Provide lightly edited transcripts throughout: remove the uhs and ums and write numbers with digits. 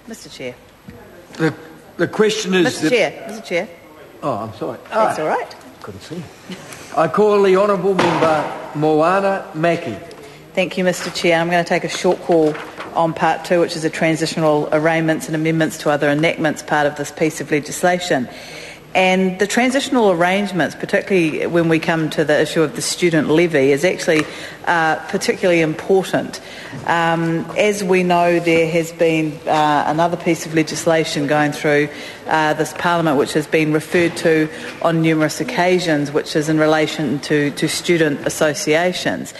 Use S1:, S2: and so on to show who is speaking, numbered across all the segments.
S1: Mr Chair.
S2: The question is...
S1: Mr Chair.
S2: Oh, I'm sorry.
S1: That's all right.
S2: Couldn't see. I call the Honourable Member Moana Mackie.
S1: Thank you, Mr Chair. I'm going to take a short call on part 2, which is the transitional arraignments and amendments to other enactments part of this piece of legislation. And the transitional arrangements, particularly when we come to the issue of the student levy, is actually particularly important. As we know, there has been another piece of legislation going through this Parliament which has been referred to on numerous occasions, which is in relation to student associations.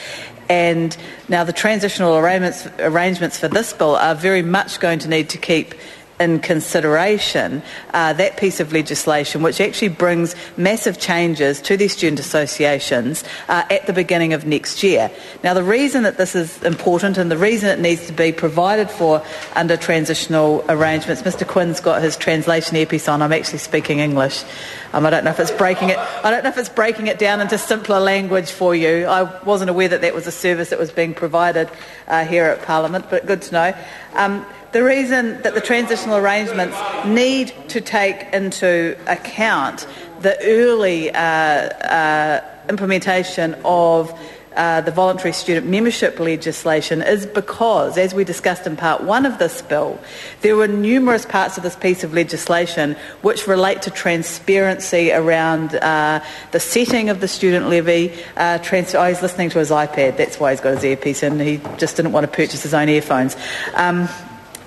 S1: And now the transitional arrangements for this bill are very much going to need to keep in consideration that piece of legislation which actually brings massive changes to these student associations at the beginning of next year. Now, the reason that this is important and the reason it needs to be provided for under transitional arrangements, Mr Quinn's got his translation earpiece on. I'm actually speaking English. I don't know if it's breaking it. I don't know if it's breaking it down into simpler language for you. I wasn't aware that that was a service that was being provided here at Parliament, but good to know. The reason that the transitional arrangements need to take into account the early implementation of the voluntary student membership legislation is because, as we discussed in part 1 of this bill, there were numerous parts of this piece of legislation which relate to transparency around the setting of the student levy. He's listening to his iPad, that's why he's got his earpiece in. He just didn't want to purchase his own earphones.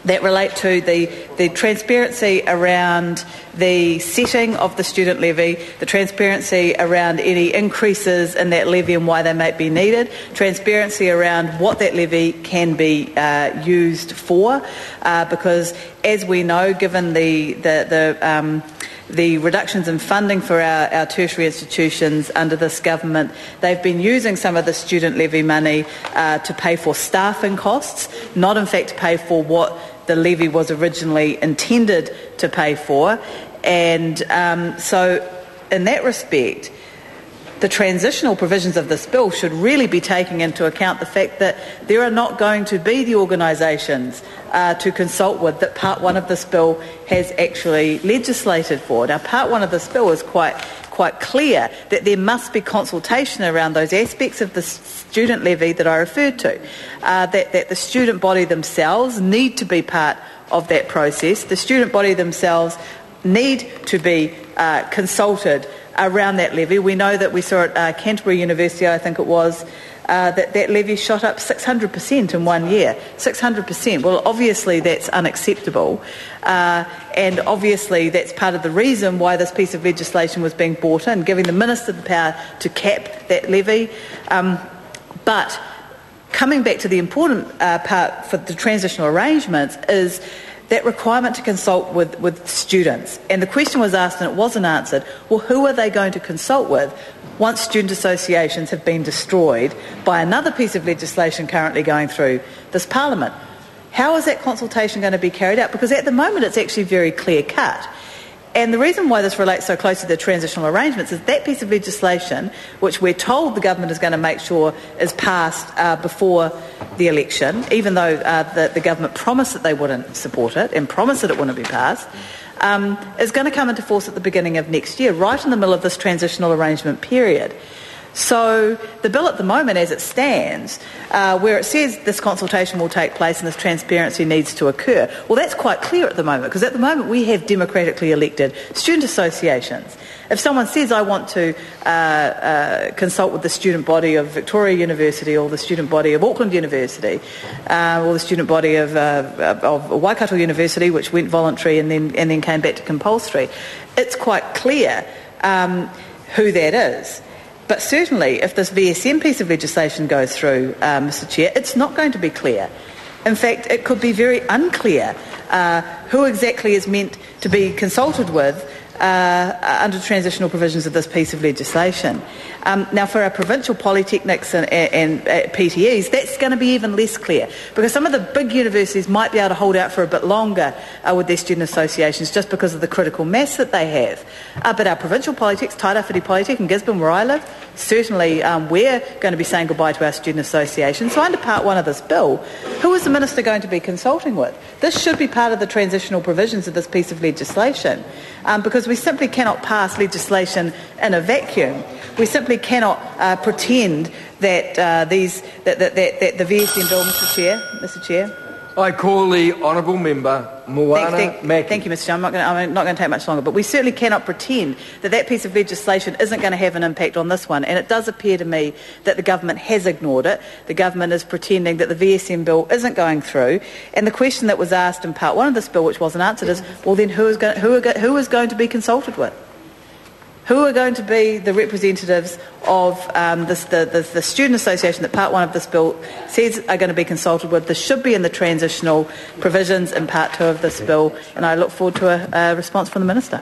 S1: That relate to the transparency around the setting of the student levy, the transparency around any increases in that levy and why they may be needed, transparency around what that levy can be used for, because as we know, given the reductions in funding for our tertiary institutions under this government, they've been using some of the student levy money to pay for staffing costs, not in fact to pay for what the levy was originally intended to pay for. And so in that respect, the transitional provisions of this bill should really be taking into account the fact that there are not going to be the organisations to consult with that Part 1 of this bill has actually legislated for. Now, Part 1 of this bill is quite clear that there must be consultation around those aspects of the student levy that I referred to, that the student body themselves need to be part of that process. The student body themselves need to be consulted around that levy. We know that we saw at Canterbury University, I think it was, that levy shot up 600% in 1 year. 600%. Well, obviously that's unacceptable. And obviously that's part of the reason why this piece of legislation was being brought in, giving the Minister the power to cap that levy. But coming back to the important part for the transitional arrangements is that requirement to consult with students. And the question was asked and it wasn't answered, well, who are they going to consult with once student associations have been destroyed by another piece of legislation currently going through this Parliament? How is that consultation going to be carried out? Because at the moment it's actually very clear-cut. And the reason why this relates so closely to the transitional arrangements is that piece of legislation, which we're told the government is going to make sure is passed before the election, even though the government promised that they wouldn't support it and promised that it wouldn't be passed, is going to come into force at the beginning of next year, right in the middle of this transitional arrangement period. So the bill at the moment, as it stands, where it says this consultation will take place and this transparency needs to occur, well, that's quite clear at the moment, because at the moment we have democratically elected student associations. If someone says, I want to consult with the student body of Victoria University or the student body of Auckland University or the student body of Waikato University, which went voluntary and then came back to compulsory, it's quite clear who that is. But certainly, if this VSM piece of legislation goes through, Mr Chair, it's not going to be clear. In fact, it could be very unclear who exactly is meant to be consulted with under transitional provisions of this piece of legislation. Now, for our provincial polytechnics and PTEs, that's going to be even less clear, because some of the big universities might be able to hold out for a bit longer with their student associations just because of the critical mass that they have. But our provincial polytechs, Tairāwhiti Polytech in Gisborne, where I live, certainly we're going to be saying goodbye to our student association. So under Part 1 of this bill, who is the Minister going to be consulting with? This should be part of the transitional provisions of this piece of legislation, because we simply cannot pass legislation in a vacuum. We simply cannot pretend that that the VSM bill, Mr Chair.
S2: I call the honourable member Moana Mackie.
S1: Thank you, Mr Chair. I'm not going to take much longer, but we certainly cannot pretend that that piece of legislation isn't going to have an impact on this one, and it does appear to me that the government has ignored it. The government is pretending that the VSM bill isn't going through, and the question that was asked in Part 1 of this bill, which wasn't answered, is, well then who is going to be consulted with? Who are going to be the representatives of the student association that Part 1 of this bill says are going to be consulted with? This should be in the transitional provisions in Part 2 of this bill, and I look forward to a response from the Minister.